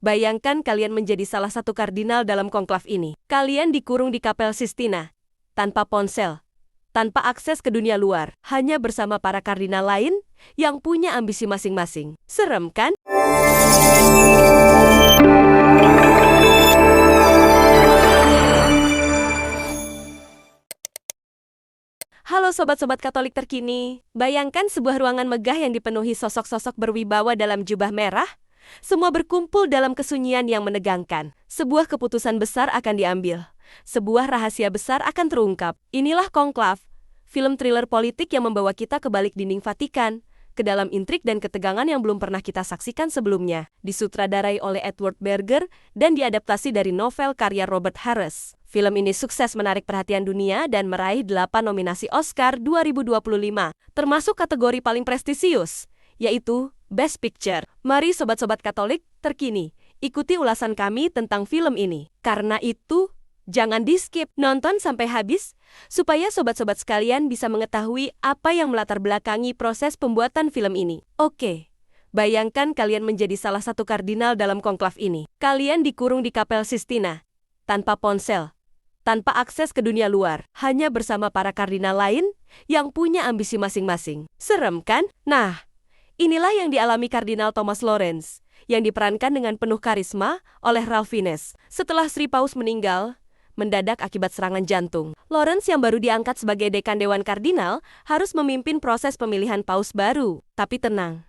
Bayangkan kalian menjadi salah satu kardinal dalam konklav ini. Kalian dikurung di Kapel Sistina, tanpa ponsel, tanpa akses ke dunia luar, hanya bersama para kardinal lain yang punya ambisi masing-masing. Serem kan? Halo sobat-sobat Katolik terkini. Bayangkan sebuah ruangan megah yang dipenuhi sosok-sosok berwibawa dalam jubah merah. Semua berkumpul dalam kesunyian yang menegangkan. Sebuah keputusan besar akan diambil. Sebuah rahasia besar akan terungkap. Inilah Konklav, film thriller politik yang membawa kita ke balik dinding Vatikan, ke dalam intrik dan ketegangan yang belum pernah kita saksikan sebelumnya. Disutradarai oleh Edward Berger dan diadaptasi dari novel karya Robert Harris. Film ini sukses menarik perhatian dunia dan meraih 8 nominasi Oscar 2025, termasuk kategori paling prestisius, yaitu Best Picture. Mari sobat-sobat Katolik terkini, ikuti ulasan kami tentang film ini. Karena itu, jangan di-skip, nonton sampai habis, supaya sobat-sobat sekalian bisa mengetahui apa yang melatar belakangi proses pembuatan film ini. Oke, bayangkan kalian menjadi salah satu kardinal dalam konklav ini. Kalian dikurung di Kapel Sistina, tanpa ponsel, tanpa akses ke dunia luar, hanya bersama para kardinal lain yang punya ambisi masing-masing. Serem kan? Nah, inilah yang dialami Kardinal Thomas Lawrence, yang diperankan dengan penuh karisma oleh Ralph Fiennes. Setelah Sri Paus meninggal mendadak akibat serangan jantung, Lawrence yang baru diangkat sebagai dekan Dewan Kardinal harus memimpin proses pemilihan paus baru. Tapi tenang,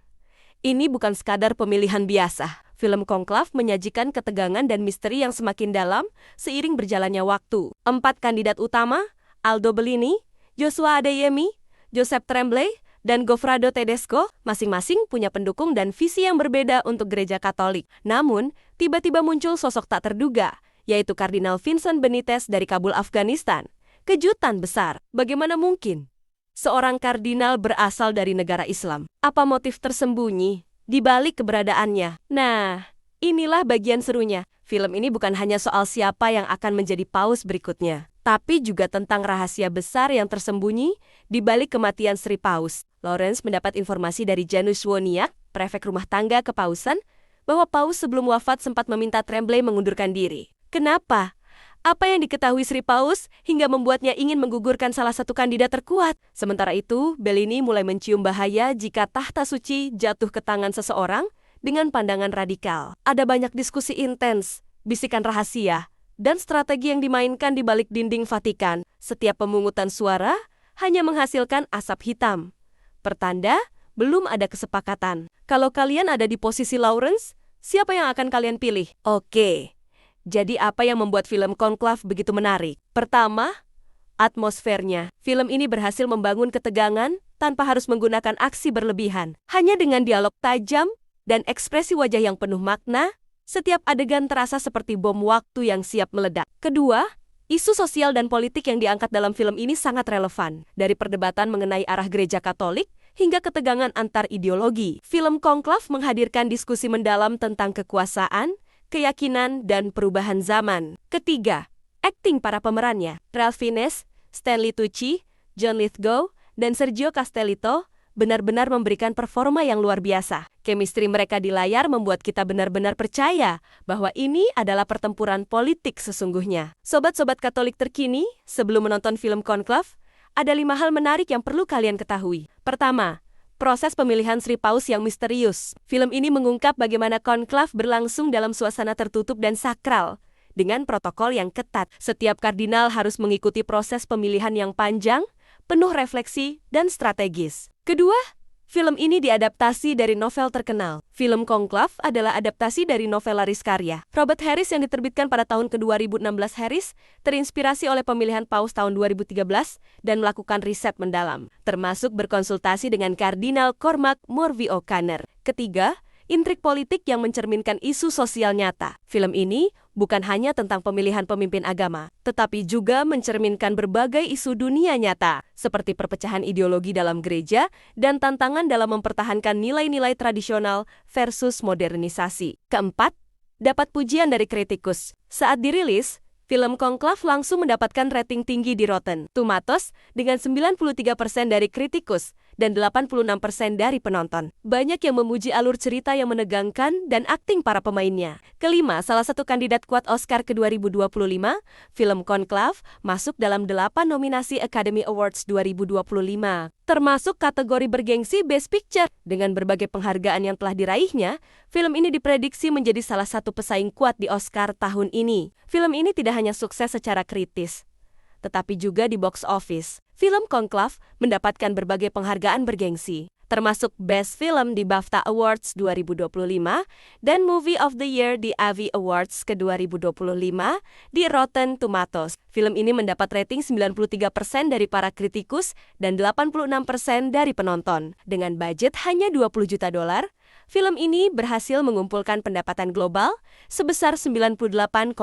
ini bukan sekadar pemilihan biasa. Film Konklav menyajikan ketegangan dan misteri yang semakin dalam seiring berjalannya waktu. 4 kandidat utama, Aldo Bellini, Joshua Adeyemi, Joseph Tremblay, dan Goffredo Tedesco, masing-masing punya pendukung dan visi yang berbeda untuk gereja Katolik. Namun, tiba-tiba muncul sosok tak terduga, yaitu Kardinal Vincent Benitez dari Kabul, Afghanistan. Kejutan besar, bagaimana mungkin seorang kardinal berasal dari negara Islam? Apa motif tersembunyi di balik keberadaannya? Nah, inilah bagian serunya. Film ini bukan hanya soal siapa yang akan menjadi paus berikutnya, tapi juga tentang rahasia besar yang tersembunyi di balik kematian Sri Paus. Lawrence mendapat informasi dari Janusz Woniak, prefek rumah tangga kepausan, bahwa paus sebelum wafat sempat meminta Tremblay mengundurkan diri. Kenapa? Apa yang diketahui Sri Paus hingga membuatnya ingin menggugurkan salah satu kandidat terkuat? Sementara itu, Bellini mulai mencium bahaya jika tahta suci jatuh ke tangan seseorang dengan pandangan radikal. Ada banyak diskusi intens, bisikan rahasia, dan strategi yang dimainkan di balik dinding Vatikan. Setiap pemungutan suara hanya menghasilkan asap hitam. Pertanda, belum ada kesepakatan. Kalau kalian ada di posisi Lawrence, siapa yang akan kalian pilih? Oke. Jadi apa yang membuat film Konklav begitu menarik? Pertama, atmosfernya. Film ini berhasil membangun ketegangan tanpa harus menggunakan aksi berlebihan. Hanya dengan dialog tajam dan ekspresi wajah yang penuh makna, setiap adegan terasa seperti bom waktu yang siap meledak. Kedua, isu sosial dan politik yang diangkat dalam film ini sangat relevan. Dari perdebatan mengenai arah gereja Katolik hingga ketegangan antar ideologi. Film Konklav menghadirkan diskusi mendalam tentang kekuasaan, keyakinan, dan perubahan zaman. Ketiga, akting para pemerannya. Ralph Fiennes, Stanley Tucci, John Lithgow, dan Sergio Castellitto benar-benar memberikan performa yang luar biasa. Chemistry mereka di layar membuat kita benar-benar percaya bahwa ini adalah pertempuran politik sesungguhnya. Sobat-sobat Katolik terkini, sebelum menonton film Konklav, ada 5 hal menarik yang perlu kalian ketahui. Pertama, proses pemilihan Sri Paus yang misterius. Film ini mengungkap bagaimana konklav berlangsung dalam suasana tertutup dan sakral, dengan protokol yang ketat. Setiap kardinal harus mengikuti proses pemilihan yang panjang, penuh refleksi, dan strategis. Kedua, film ini diadaptasi dari novel terkenal. Film Konklav adalah adaptasi dari novel laris karya Robert Harris yang diterbitkan pada tahun ke-2016. Harris terinspirasi oleh pemilihan paus tahun 2013 dan melakukan riset mendalam, termasuk berkonsultasi dengan Kardinal Cormac Morvey O'Connor. Ketiga, intrik politik yang mencerminkan isu sosial nyata. Film ini bukan hanya tentang pemilihan pemimpin agama, tetapi juga mencerminkan berbagai isu dunia nyata, seperti perpecahan ideologi dalam gereja dan tantangan dalam mempertahankan nilai-nilai tradisional versus modernisasi. Keempat, dapat pujian dari kritikus. Saat dirilis, film Konklav langsung mendapatkan rating tinggi di Rotten Tomatoes dengan 93% dari kritikus dan 86% dari penonton. Banyak yang memuji alur cerita yang menegangkan dan akting para pemainnya. Kelima, salah satu kandidat kuat Oscar ke 2025, film Conclave, masuk dalam 8 nominasi Academy Awards 2025. Termasuk kategori bergengsi Best Picture. Dengan berbagai penghargaan yang telah diraihnya, film ini diprediksi menjadi salah satu pesaing kuat di Oscar tahun ini. Film ini tidak hanya sukses secara kritis, tetapi juga di box office. Film Conclave mendapatkan berbagai penghargaan bergengsi, termasuk Best Film di BAFTA Awards 2025 dan Movie of the Year di AVI Awards ke 2025 di Rotten Tomatoes. Film ini mendapat rating 93% dari para kritikus dan 86% dari penonton. Dengan budget hanya $20 juta, film ini berhasil mengumpulkan pendapatan global sebesar $98,5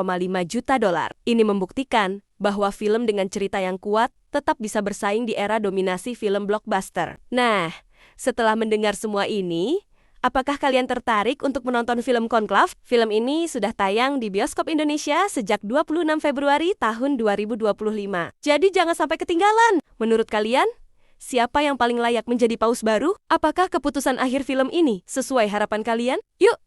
juta. Ini membuktikan bahwa film dengan cerita yang kuat tetap bisa bersaing di era dominasi film blockbuster. Nah, setelah mendengar semua ini, apakah kalian tertarik untuk menonton film Conclave? Film ini sudah tayang di bioskop Indonesia sejak 26 Februari tahun 2025. Jadi jangan sampai ketinggalan. Menurut kalian, siapa yang paling layak menjadi paus baru? Apakah keputusan akhir film ini sesuai harapan kalian? Yuk,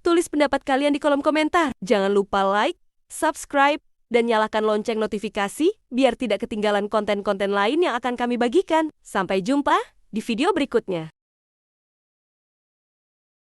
tulis pendapat kalian di kolom komentar. Jangan lupa like, subscribe, dan nyalakan lonceng notifikasi biar tidak ketinggalan konten-konten lain yang akan kami bagikan. Sampai jumpa di video berikutnya.